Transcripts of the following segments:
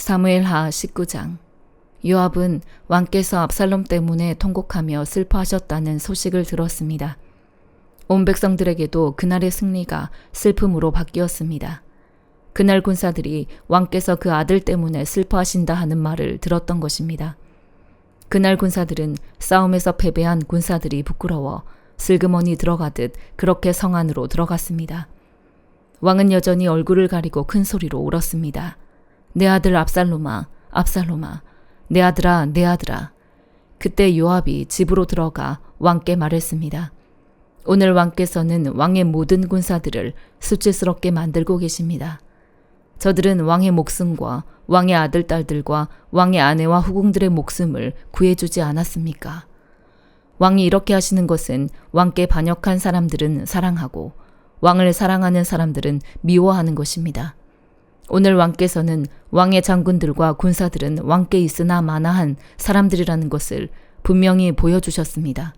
사무엘하 19장. 요압은 왕께서 압살롬 때문에 통곡하며 슬퍼하셨다는 소식을 들었습니다. 온 백성들에게도 그날의 승리가 슬픔으로 바뀌었습니다. 그날 군사들이 왕께서 그 아들 때문에 슬퍼하신다 하는 말을 들었던 것입니다. 그날 군사들은 싸움에서 패배한 군사들이 부끄러워 슬그머니 들어가듯 그렇게 성 안으로 들어갔습니다. 왕은 여전히 얼굴을 가리고 큰 소리로 울었습니다. 내 아들 압살롬아, 압살롬아, 내 아들아, 내 아들아. 그때 요압이 집으로 들어가 왕께 말했습니다. 오늘 왕께서는 왕의 모든 군사들을 수치스럽게 만들고 계십니다. 저들은 왕의 목숨과 왕의 아들, 딸들과 왕의 아내와 후궁들의 목숨을 구해주지 않았습니까? 왕이 이렇게 하시는 것은 왕께 반역한 사람들은 사랑하고 왕을 사랑하는 사람들은 미워하는 것입니다. 오늘 왕께서는 왕의 장군들과 군사들은 왕께 있으나 마나한 사람들이라는 것을 분명히 보여주셨습니다.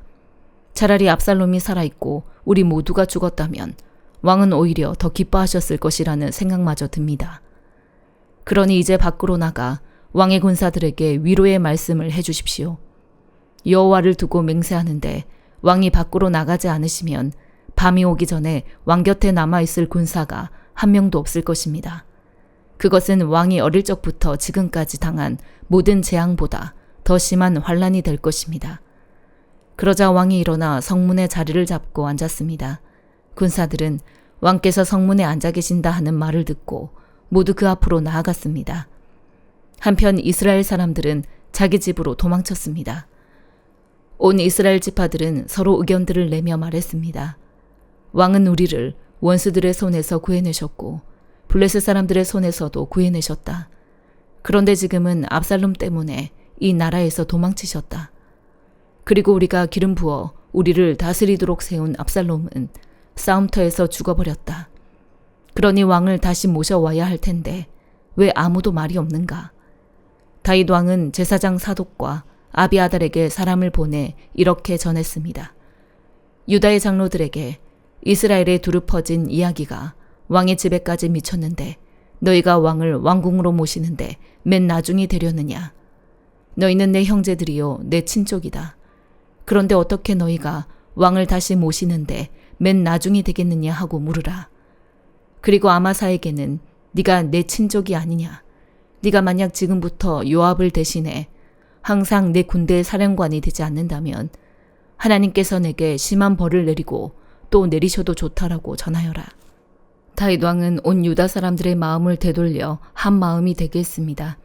차라리 압살롬이 살아있고 우리 모두가 죽었다면 왕은 오히려 더 기뻐하셨을 것이라는 생각마저 듭니다. 그러니 이제 밖으로 나가 왕의 군사들에게 위로의 말씀을 해주십시오. 여호와를 두고 맹세하는데 왕이 밖으로 나가지 않으시면 밤이 오기 전에 왕 곁에 남아있을 군사가 한 명도 없을 것입니다. 그것은 왕이 어릴 적부터 지금까지 당한 모든 재앙보다 더 심한 환란이 될 것입니다. 그러자 왕이 일어나 성문에 자리를 잡고 앉았습니다. 군사들은 왕께서 성문에 앉아 계신다 하는 말을 듣고 모두 그 앞으로 나아갔습니다. 한편 이스라엘 사람들은 자기 집으로 도망쳤습니다. 온 이스라엘 지파들은 서로 의견들을 내며 말했습니다. 왕은 우리를 원수들의 손에서 구해내셨고 블레셋 사람들의 손에서도 구해내셨다. 그런데 지금은 압살롬 때문에 이 나라에서 도망치셨다. 그리고 우리가 기름 부어 우리를 다스리도록 세운 압살롬은 싸움터에서 죽어버렸다. 그러니 왕을 다시 모셔와야 할 텐데 왜 아무도 말이 없는가? 다윗 왕은 제사장 사독과 아비아달에게 사람을 보내 이렇게 전했습니다. 유다의 장로들에게 이스라엘에 두루 퍼진 이야기가 왕의 집에까지 미쳤는데 너희가 왕을 왕궁으로 모시는데 맨 나중이 되려느냐? 너희는 내 형제들이요 내 친족이다. 그런데 어떻게 너희가 왕을 다시 모시는데 맨 나중이 되겠느냐 하고 물으라. 그리고 아마사에게는 네가 내 친족이 아니냐? 네가 만약 지금부터 요압을 대신해 항상 내 군대의 사령관이 되지 않는다면 하나님께서 내게 심한 벌을 내리고 또 내리셔도 좋다라고 전하여라. 다윗 왕은 온 유다 사람들의 마음을 되돌려 한 마음이 되게 했습니다.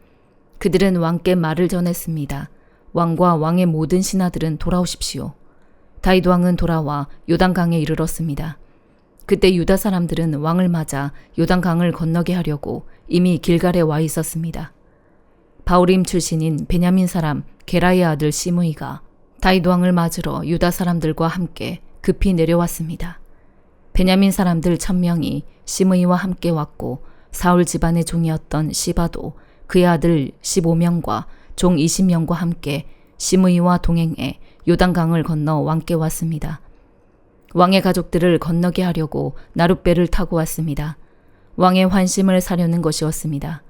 그들은 왕께 말을 전했습니다. 왕과 왕의 모든 신하들은 돌아오십시오. 다윗 왕은 돌아와 요단강에 이르렀습니다. 그때 유다 사람들은 왕을 맞아 요단강을 건너게 하려고 이미 길갈에 와 있었습니다. 바울임 출신인 베냐민 사람 게라의 아들 시므이가 다윗 왕을 맞으러 유다 사람들과 함께 급히 내려왔습니다. 베냐민 사람들 1000명이 시므이와 함께 왔고 사울 집안의 종이었던 시바도 그의 아들 15명과 종 20명과 함께 시므이와 동행해 요단강을 건너 왕께 왔습니다. 왕의 가족들을 건너게 하려고 나룻배를 타고 왔습니다. 왕의 환심을 사려는 것이었습니다.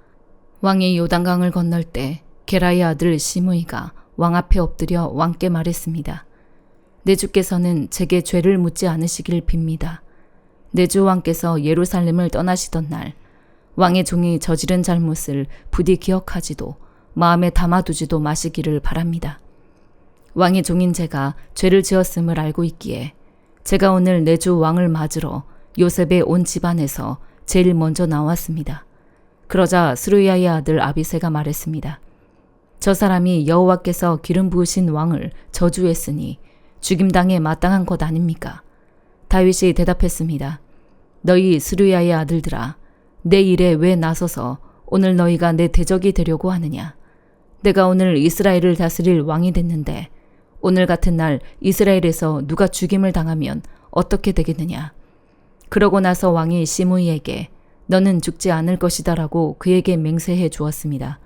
왕이 요단강을 건널 때 게라의 아들 시므이가 왕 앞에 엎드려 왕께 말했습니다. 내 주께서는 제게 죄를 묻지 않으시길 빕니다. 내 주 왕께서 예루살렘을 떠나시던 날 왕의 종이 저지른 잘못을 부디 기억하지도 마음에 담아두지도 마시기를 바랍니다. 왕의 종인 제가 죄를 지었음을 알고 있기에 제가 오늘 내 주 왕을 맞으러 요셉의 온 집안에서 제일 먼저 나왔습니다. 그러자 스루야의 아들 아비새가 말했습니다. 저 사람이 여호와께서 기름 부으신 왕을 저주했으니 죽임당에 마땅한 것 아닙니까? 다윗이 대답했습니다. 너희 스루야의 아들들아, 내 일에 왜 나서서 오늘 너희가 내 대적이 되려고 하느냐? 내가 오늘 이스라엘을 다스릴 왕이 됐는데 오늘 같은 날 이스라엘에서 누가 죽임을 당하면 어떻게 되겠느냐? 그러고 나서 왕이 시므이에게 너는 죽지 않을 것이다 라고 그에게 맹세해 주었습니다.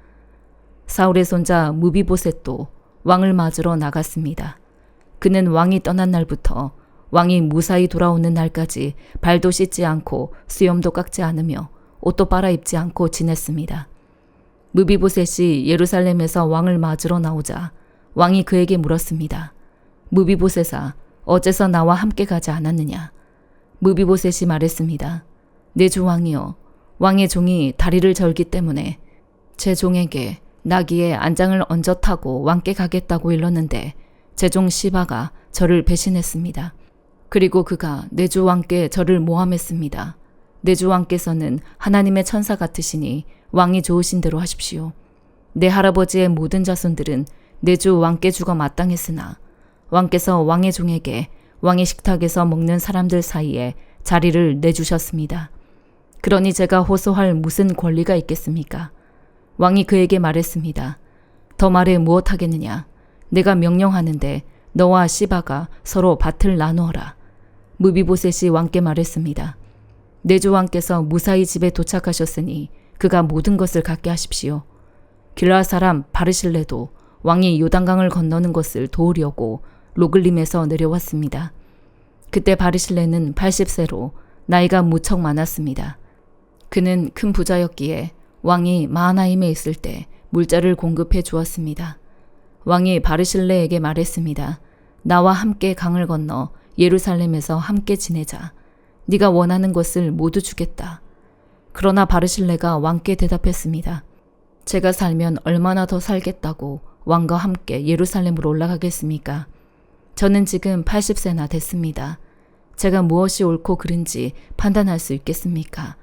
사울의 손자 무비보셋도 왕을 맞으러 나갔습니다. 그는 왕이 떠난 날부터 왕이 무사히 돌아오는 날까지 발도 씻지 않고 수염도 깎지 않으며 옷도 빨아입지 않고 지냈습니다. 무비보셋이 예루살렘에서 왕을 맞으러 나오자 왕이 그에게 물었습니다. 무비보셋아, 어째서 나와 함께 가지 않았느냐? 무비보셋이 말했습니다. 내 주 왕이여, 왕의 종이 다리를 절기 때문에 제 종에게 나귀에 안장을 얹어 타고 왕께 가겠다고 일렀는데 제 종 시바가 저를 배신했습니다. 그리고 그가 내 주 왕께 저를 모함했습니다. 내 주 왕께서는 하나님의 천사 같으시니 왕이 좋으신 대로 하십시오. 내 할아버지의 모든 자손들은 내 주 왕께 죽어 마땅했으나 왕께서 왕의 종에게 왕의 식탁에서 먹는 사람들 사이에 자리를 내주셨습니다. 그러니 제가 호소할 무슨 권리가 있겠습니까? 왕이 그에게 말했습니다. 더 말해 무엇하겠느냐? 내가 명령하는데 너와 시바가 서로 밭을 나누어라. 무비보셋이 왕께 말했습니다. 내 주 왕께서 무사히 집에 도착하셨으니 그가 모든 것을 갖게 하십시오. 길라 사람 바르실레도 왕이 요단강을 건너는 것을 도우려고 로글림에서 내려왔습니다. 그때 바르실레는 80세로 나이가 무척 많았습니다. 그는 큰 부자였기에 왕이 마하나임에 있을 때 물자를 공급해 주었습니다. 왕이 바르실레에게 말했습니다. 나와 함께 강을 건너 예루살렘에서 함께 지내자. 네가 원하는 것을 모두 주겠다. 그러나 바르실레가 왕께 대답했습니다. 제가 살면 얼마나 더 살겠다고 왕과 함께 예루살렘으로 올라가겠습니까? 저는 지금 80세나 됐습니다. 제가 무엇이 옳고 그른지 판단할 수 있겠습니까?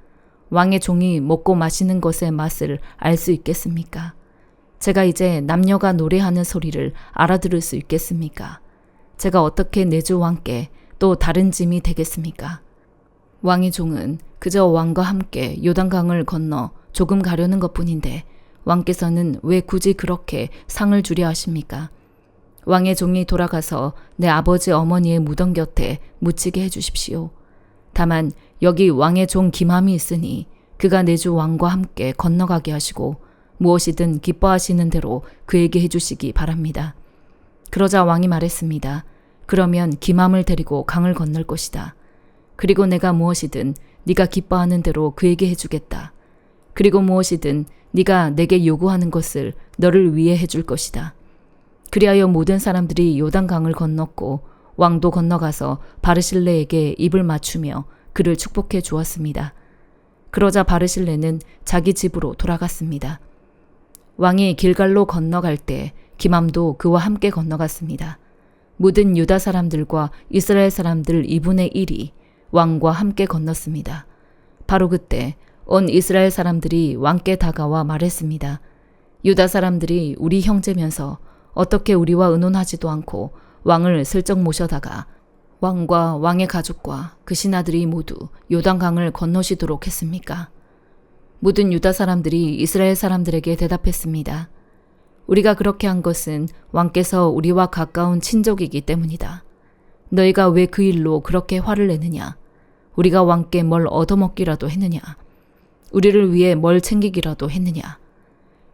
왕의 종이 먹고 마시는 것의 맛을 알 수 있겠습니까? 제가 이제 남녀가 노래하는 소리를 알아들을 수 있겠습니까? 제가 어떻게 내 주 왕께 또 다른 짐이 되겠습니까? 왕의 종은 그저 왕과 함께 요단강을 건너 조금 가려는 것뿐인데 왕께서는 왜 굳이 그렇게 상을 주려 하십니까? 왕의 종이 돌아가서 내 아버지 어머니의 무덤 곁에 묻히게 해주십시오. 다만 여기 왕의 종 김함이 있으니 그가 내 주 왕과 함께 건너가게 하시고 무엇이든 기뻐하시는 대로 그에게 해주시기 바랍니다. 그러자 왕이 말했습니다. 그러면 김함을 데리고 강을 건널 것이다. 그리고 내가 무엇이든 네가 기뻐하는 대로 그에게 해주겠다. 그리고 무엇이든 네가 내게 요구하는 것을 너를 위해 해줄 것이다. 그리하여 모든 사람들이 요단강을 건넜고 왕도 건너가서 바르실레에게 입을 맞추며 그를 축복해 주었습니다. 그러자 바르실레는 자기 집으로 돌아갔습니다. 왕이 길갈로 건너갈 때 김함도 그와 함께 건너갔습니다. 모든 유다 사람들과 이스라엘 사람들 2분의 1이 왕과 함께 건넜습니다. 바로 그때 온 이스라엘 사람들이 왕께 다가와 말했습니다. 유다 사람들이 우리 형제면서 어떻게 우리와 의논하지도 않고 왕을 슬쩍 모셔다가 왕과 왕의 가족과 그 신하들이 모두 요단강을 건너시도록 했습니까? 모든 유다 사람들이 이스라엘 사람들에게 대답했습니다. 우리가 그렇게 한 것은 왕께서 우리와 가까운 친족이기 때문이다. 너희가 왜 그 일로 그렇게 화를 내느냐? 우리가 왕께 뭘 얻어먹기라도 했느냐? 우리를 위해 뭘 챙기기라도 했느냐?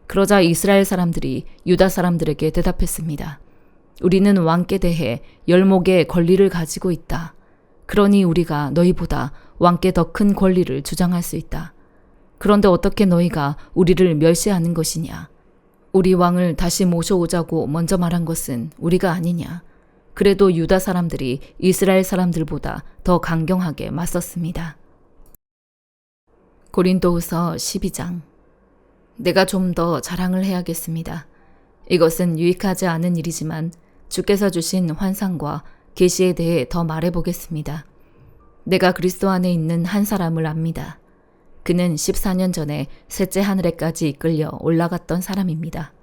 그러자 이스라엘 사람들이 유다 사람들에게 대답했습니다. 우리는 왕께 대해 열목의 권리를 가지고 있다. 그러니 우리가 너희보다 왕께 더 큰 권리를 주장할 수 있다. 그런데 어떻게 너희가 우리를 멸시하는 것이냐? 우리 왕을 다시 모셔오자고 먼저 말한 것은 우리가 아니냐? 그래도 유다 사람들이 이스라엘 사람들보다 더 강경하게 맞섰습니다. 고린도후서 12장. 내가 좀 더 자랑을 해야겠습니다. 이것은 유익하지 않은 일이지만 주께서 주신 환상과 계시에 대해 더 말해보겠습니다. 내가 그리스도 안에 있는 한 사람을 압니다. 그는 14년 전에 셋째 하늘에까지 이끌려 올라갔던 사람입니다.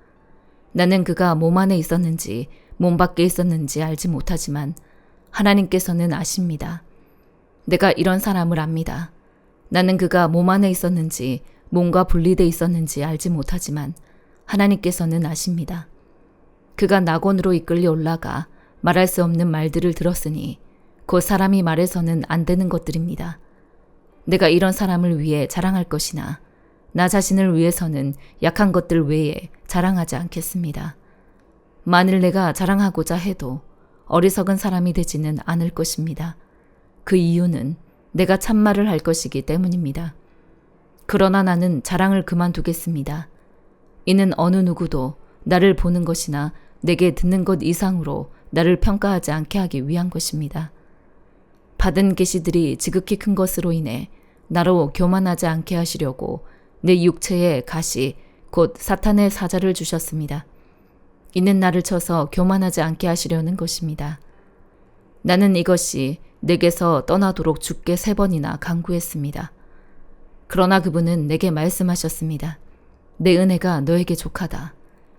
나는 그가 몸 안에 있었는지 몸 밖에 있었는지 알지 못하지만 하나님께서는 아십니다. 내가 이런 사람을 압니다. 나는 그가 몸 안에 있었는지 몸과 분리돼 있었는지 알지 못하지만 하나님께서는 아십니다. 그가 낙원으로 이끌려 올라가 말할 수 없는 말들을 들었으니 그 사람이 말해서는 안 되는 것들입니다. 내가 이런 사람을 위해 자랑할 것이나 나 자신을 위해서는 약한 것들 외에 자랑하지 않겠습니다. 만일 내가 자랑하고자 해도 어리석은 사람이 되지는 않을 것입니다. 그 이유는 내가 참말을 할 것이기 때문입니다. 그러나 나는 자랑을 그만두겠습니다. 이는 어느 누구도 나를 보는 것이나 내게 듣는 것 이상으로 나를 평가하지 않게 하기 위한 것입니다. 받은 계시들이 지극히 큰 것으로 인해 나로 교만하지 않게 하시려고 내 육체에 가시 곧 사탄의 사자를 주셨습니다. 이는 나를 쳐서 교만하지 않게 하시려는 것입니다. 나는 이것이 내게서 떠나도록 주께 3번이나 간구했습니다. 그러나 그분은 내게 말씀하셨습니다. 내 은혜가 너에게 족하다.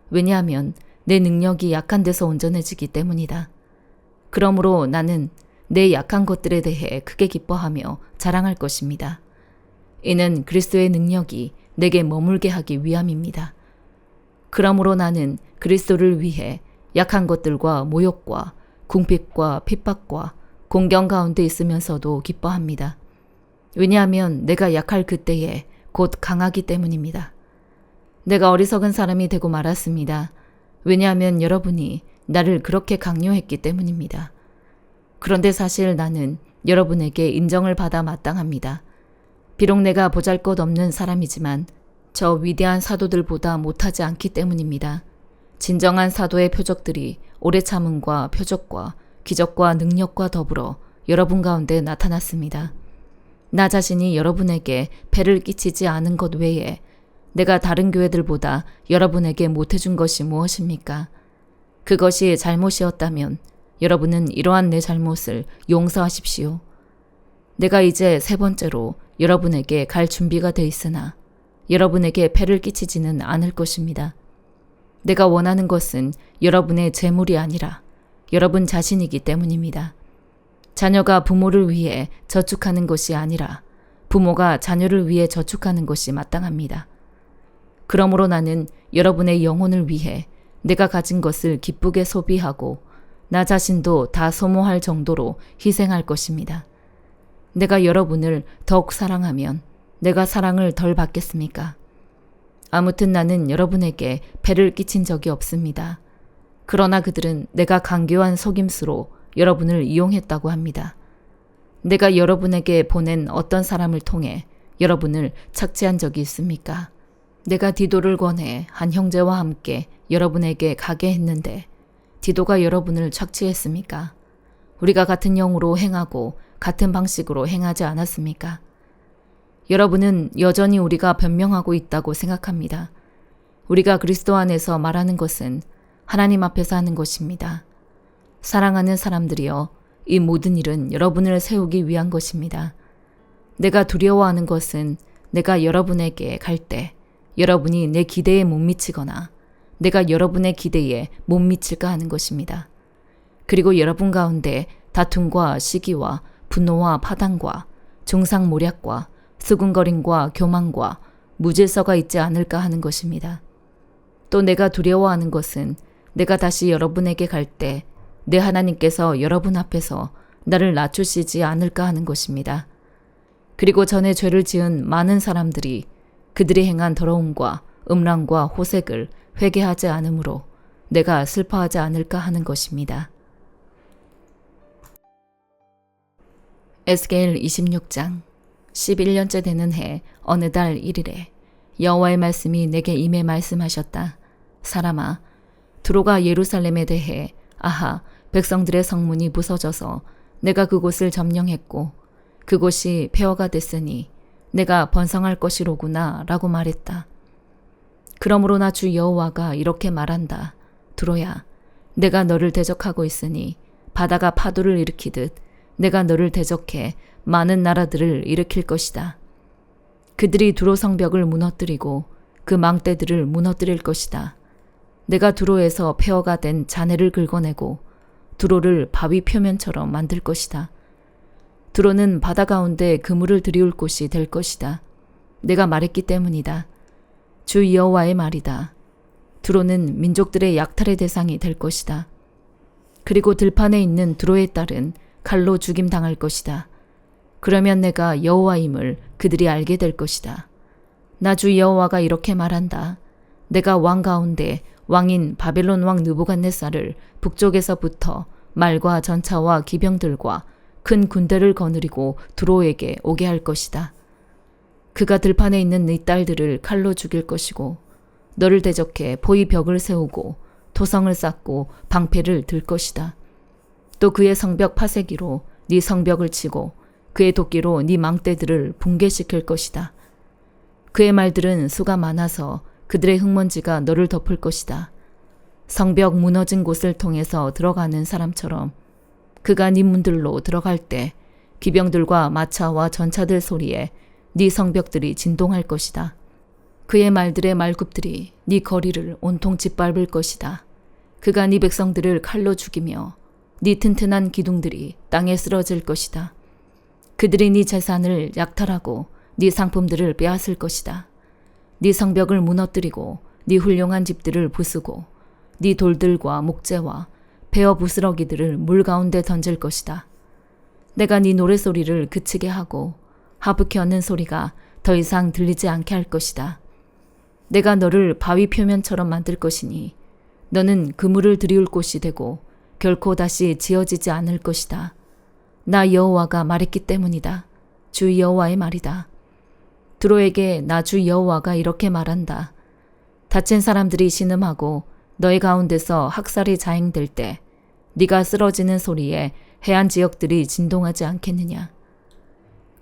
왜냐하면 내 능력이 약한 데서 온전해지기 때문이다. 그러므로 나는 내 약한 것들에 대해 크게 기뻐하며 자랑할 것입니다. 이는 그리스도의 능력이 내게 머물게 하기 위함입니다. 그러므로 나는 그리스도를 위해 약한 것들과 모욕과 궁핍과 핍박과 공경 가운데 있으면서도 기뻐합니다. 왜냐하면 내가 약할 그때에 곧 강하기 때문입니다. 내가 어리석은 사람이 되고 말았습니다. 왜냐하면 여러분이 나를 그렇게 강요했기 때문입니다. 그런데 사실 나는 여러분에게 인정을 받아 마땅합니다. 비록 내가 보잘것없는 사람이지만 저 위대한 사도들보다 못하지 않기 때문입니다. 진정한 사도의 표적들이 오래 참음과 표적과 기적과 능력과 더불어 여러분 가운데 나타났습니다. 나 자신이 여러분에게 폐를 끼치지 않은 것 외에 내가 다른 교회들보다 여러분에게 못해준 것이 무엇입니까? 그것이 잘못이었다면 여러분은 이러한 내 잘못을 용서하십시오. 내가 이제 3번째로 여러분에게 갈 준비가 돼 있으나 여러분에게 폐를 끼치지는 않을 것입니다. 내가 원하는 것은 여러분의 재물이 아니라 여러분 자신이기 때문입니다. 자녀가 부모를 위해 저축하는 것이 아니라 부모가 자녀를 위해 저축하는 것이 마땅합니다. 그러므로 나는 여러분의 영혼을 위해 내가 가진 것을 기쁘게 소비하고 나 자신도 다 소모할 정도로 희생할 것입니다. 내가 여러분을 더욱 사랑하면 내가 사랑을 덜 받겠습니까? 아무튼 나는 여러분에게 폐를 끼친 적이 없습니다. 그러나 그들은 내가 간교한 속임수로 여러분을 이용했다고 합니다. 내가 여러분에게 보낸 어떤 사람을 통해 여러분을 착취한 적이 있습니까? 내가 디도를 권해 한 형제와 함께 여러분에게 가게 했는데 디도가 여러분을 착취했습니까? 우리가 같은 영으로 행하고 같은 방식으로 행하지 않았습니까? 여러분은 여전히 우리가 변명하고 있다고 생각합니다. 우리가 그리스도 안에서 말하는 것은 하나님 앞에서 하는 것입니다. 사랑하는 사람들이여, 이 모든 일은 여러분을 세우기 위한 것입니다. 내가 두려워하는 것은 내가 여러분에게 갈 때 여러분이 내 기대에 못 미치거나 내가 여러분의 기대에 못 미칠까 하는 것입니다. 그리고 여러분 가운데 다툼과 시기와 분노와 파당과 중상모략과 수군거림과 교만과 무질서가 있지 않을까 하는 것입니다. 또 내가 두려워하는 것은 내가 다시 여러분에게 갈 때 내 하나님께서 여러분 앞에서 나를 낮추시지 않을까 하는 것입니다. 그리고 전에 죄를 지은 많은 사람들이 그들이 행한 더러움과 음란과 호색을 회개하지 않으므로 내가 슬퍼하지 않을까 하는 것입니다. 에스겔 26장 11년째 되는 해 어느 달 1일에 여호와의 말씀이 내게 임해 말씀하셨다. 사람아, 두로가 예루살렘에 대해 아하, 백성들의 성문이 부서져서 내가 그곳을 점령했고 그곳이 폐허가 됐으니 내가 번성할 것이로구나 라고 말했다. 그러므로 나 주 여호와가 이렇게 말한다. 두로야, 내가 너를 대적하고 있으니 바다가 파도를 일으키듯 내가 너를 대적해 많은 나라들을 일으킬 것이다. 그들이 두로 성벽을 무너뜨리고 그 망대들을 무너뜨릴 것이다. 내가 두로에서 폐허가 된 잔해를 긁어내고 두로를 바위 표면처럼 만들 것이다. 두로는 바다 가운데 그물을 들이울 곳이 될 것이다. 내가 말했기 때문이다. 주 여호와의 말이다. 두로는 민족들의 약탈의 대상이 될 것이다. 그리고 들판에 있는 두로의 딸은 칼로 죽임당할 것이다. 그러면 내가 여호와임을 그들이 알게 될 것이다. 나 주 여호와가 이렇게 말한다. 내가 왕 가운데 왕인 바벨론 왕 느부갓네살을 북쪽에서부터 말과 전차와 기병들과 큰 군대를 거느리고 두로에게 오게 할 것이다. 그가 들판에 있는 네 딸들을 칼로 죽일 것이고 너를 대적해 포위 벽을 세우고 토성을 쌓고 방패를 들 것이다. 또 그의 성벽 파쇄기로 네 성벽을 치고 그의 도끼로 네 망대들을 붕괴시킬 것이다. 그의 말들은 수가 많아서 그들의 흙먼지가 너를 덮을 것이다. 성벽 무너진 곳을 통해서 들어가는 사람처럼 그가 네 문들로 들어갈 때 기병들과 마차와 전차들 소리에 네 성벽들이 진동할 것이다. 그의 말들의 말굽들이 네 거리를 온통 짓밟을 것이다. 그가 네 백성들을 칼로 죽이며 네 튼튼한 기둥들이 땅에 쓰러질 것이다. 그들이 네 재산을 약탈하고 네 상품들을 빼앗을 것이다. 네 성벽을 무너뜨리고 네 훌륭한 집들을 부수고 네 돌들과 목재와 베어 부스러기들을 물 가운데 던질 것이다. 내가 네 노래소리를 그치게 하고 하프 켜는 소리가 더 이상 들리지 않게 할 것이다. 내가 너를 바위 표면처럼 만들 것이니 너는 그물을 들이울 곳이 되고 결코 다시 지어지지 않을 것이다. 나 여호와가 말했기 때문이다. 주 여호와의 말이다. 두로에게 나 주 여호와가 이렇게 말한다. 다친 사람들이 신음하고 너의 가운데서 학살이 자행될 때 네가 쓰러지는 소리에 해안 지역들이 진동하지 않겠느냐.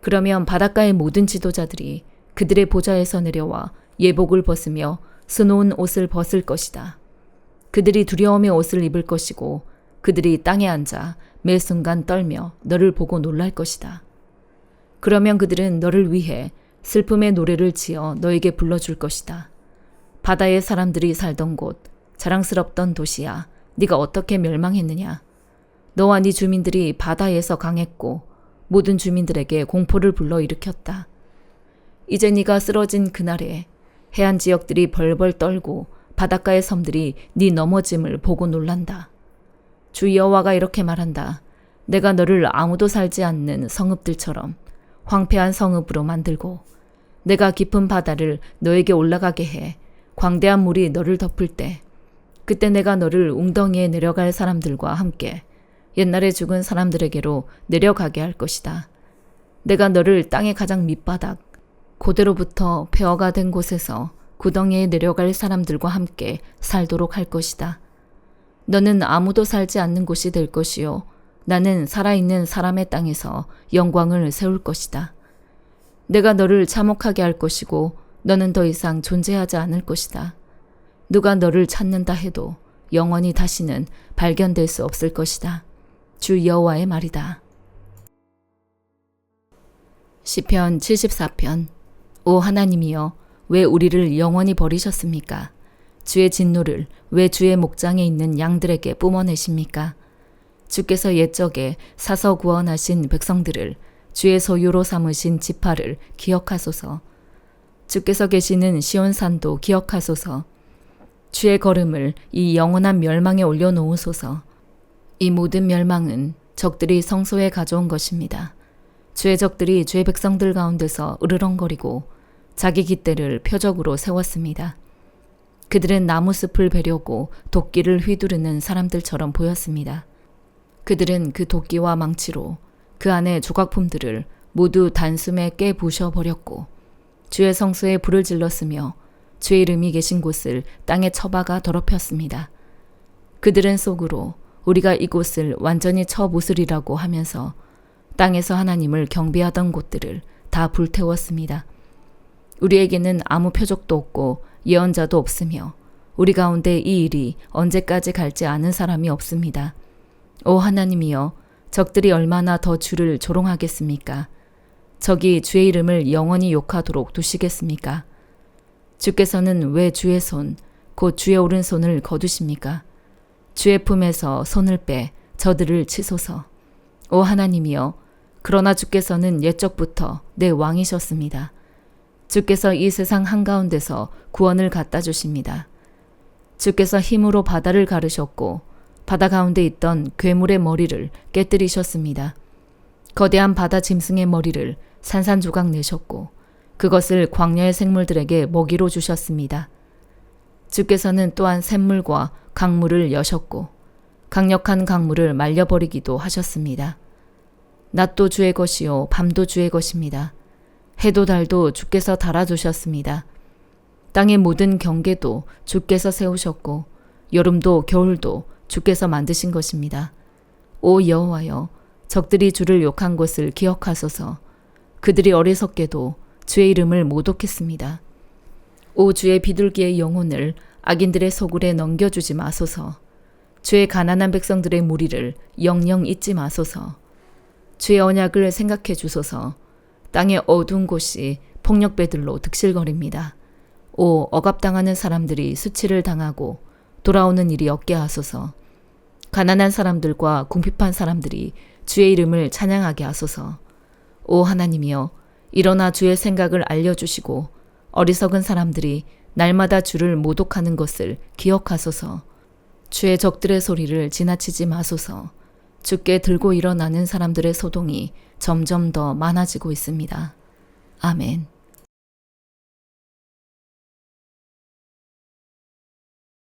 그러면 바닷가의 모든 지도자들이 그들의 보좌에서 내려와 예복을 벗으며 수놓은 옷을 벗을 것이다. 그들이 두려움의 옷을 입을 것이고 그들이 땅에 앉아 매 순간 떨며 너를 보고 놀랄 것이다. 그러면 그들은 너를 위해 슬픔의 노래를 지어 너에게 불러줄 것이다. 바다의 사람들이 살던 곳, 자랑스럽던 도시야, 네가 어떻게 멸망했느냐. 너와 네 주민들이 바다에서 강했고 모든 주민들에게 공포를 불러일으켰다. 이제 네가 쓰러진 그날에 해안 지역들이 벌벌 떨고 바닷가의 섬들이 네 넘어짐을 보고 놀란다. 주 여호와가 이렇게 말한다. 내가 너를 아무도 살지 않는 성읍들처럼 황폐한 성읍으로 만들고 내가 깊은 바다를 너에게 올라가게 해 광대한 물이 너를 덮을 때 그때 내가 너를 웅덩이에 내려갈 사람들과 함께 옛날에 죽은 사람들에게로 내려가게 할 것이다. 내가 너를 땅의 가장 밑바닥 고대로부터 폐허가 된 곳에서 구덩이에 내려갈 사람들과 함께 살도록 할 것이다. 너는 아무도 살지 않는 곳이 될 것이요 나는 살아있는 사람의 땅에서 영광을 세울 것이다. 내가 너를 참혹하게 할 것이고 너는 더 이상 존재하지 않을 것이다. 누가 너를 찾는다 해도 영원히 다시는 발견될 수 없을 것이다. 주 여호와의 말이다. 시편 74편. 오 하나님이여, 왜 우리를 영원히 버리셨습니까? 주의 진노를 왜 주의 목장에 있는 양들에게 뿜어내십니까? 주께서 옛적에 사서 구원하신 백성들을 주의 소유로 삼으신 지파를 기억하소서. 주께서 계시는 시온산도 기억하소서. 주의 걸음을 이 영원한 멸망에 올려놓으소서. 이 모든 멸망은 적들이 성소에 가져온 것입니다. 주의 적들이 주의 백성들 가운데서 으르렁거리고 자기 깃대를 표적으로 세웠습니다. 그들은 나무숲을 베려고 도끼를 휘두르는 사람들처럼 보였습니다. 그들은 그 도끼와 망치로 그 안의 조각품들을 모두 단숨에 깨부셔버렸고 주의 성소에 불을 질렀으며 주의 이름이 계신 곳을 땅에 처박아 더럽혔습니다. 그들은 속으로 우리가 이곳을 완전히 쳐부수리라고 하면서 땅에서 하나님을 경배하던 곳들을 다 불태웠습니다. 우리에게는 아무 표적도 없고 예언자도 없으며 우리 가운데 이 일이 언제까지 갈지 아는 사람이 없습니다. 오 하나님이여, 적들이 얼마나 더 주를 조롱하겠습니까? 적이 주의 이름을 영원히 욕하도록 두시겠습니까? 주께서는 왜 주의 손, 곧 주의 오른손을 거두십니까? 주의 품에서 손을 빼 저들을 치소서. 오 하나님이여, 그러나 주께서는 옛적부터 내 왕이셨습니다. 주께서 이 세상 한가운데서 구원을 갖다 주십니다. 주께서 힘으로 바다를 가르셨고 바다 가운데 있던 괴물의 머리를 깨뜨리셨습니다. 거대한 바다 짐승의 머리를 산산조각 내셨고 그것을 광야의 생물들에게 먹이로 주셨습니다. 주께서는 또한 샘물과 강물을 여셨고 강력한 강물을 말려버리기도 하셨습니다. 낮도 주의 것이요 밤도 주의 것입니다. 해도 달도 주께서 달아두셨습니다. 땅의 모든 경계도 주께서 세우셨고 여름도 겨울도 주께서 만드신 것입니다. 오 여호와여, 적들이 주를 욕한 것을 기억하소서. 그들이 어리석게도 주의 이름을 모독했습니다. 오 주의 비둘기의 영혼을 악인들의 소굴에 넘겨주지 마소서. 주의 가난한 백성들의 무리를 영영 잊지 마소서. 주의 언약을 생각해 주소서. 땅의 어두운 곳이 폭력배들로 득실거립니다. 오 억압당하는 사람들이 수치를 당하고 돌아오는 일이 없게 하소서. 가난한 사람들과 궁핍한 사람들이 주의 이름을 찬양하게 하소서. 오 하나님이여, 일어나 주의 생각을 알려주시고 어리석은 사람들이 날마다 주를 모독하는 것을 기억하소서. 주의 적들의 소리를 지나치지 마소서. 주께 들고 일어나는 사람들의 소동이 점점 더 많아지고 있습니다. 아멘.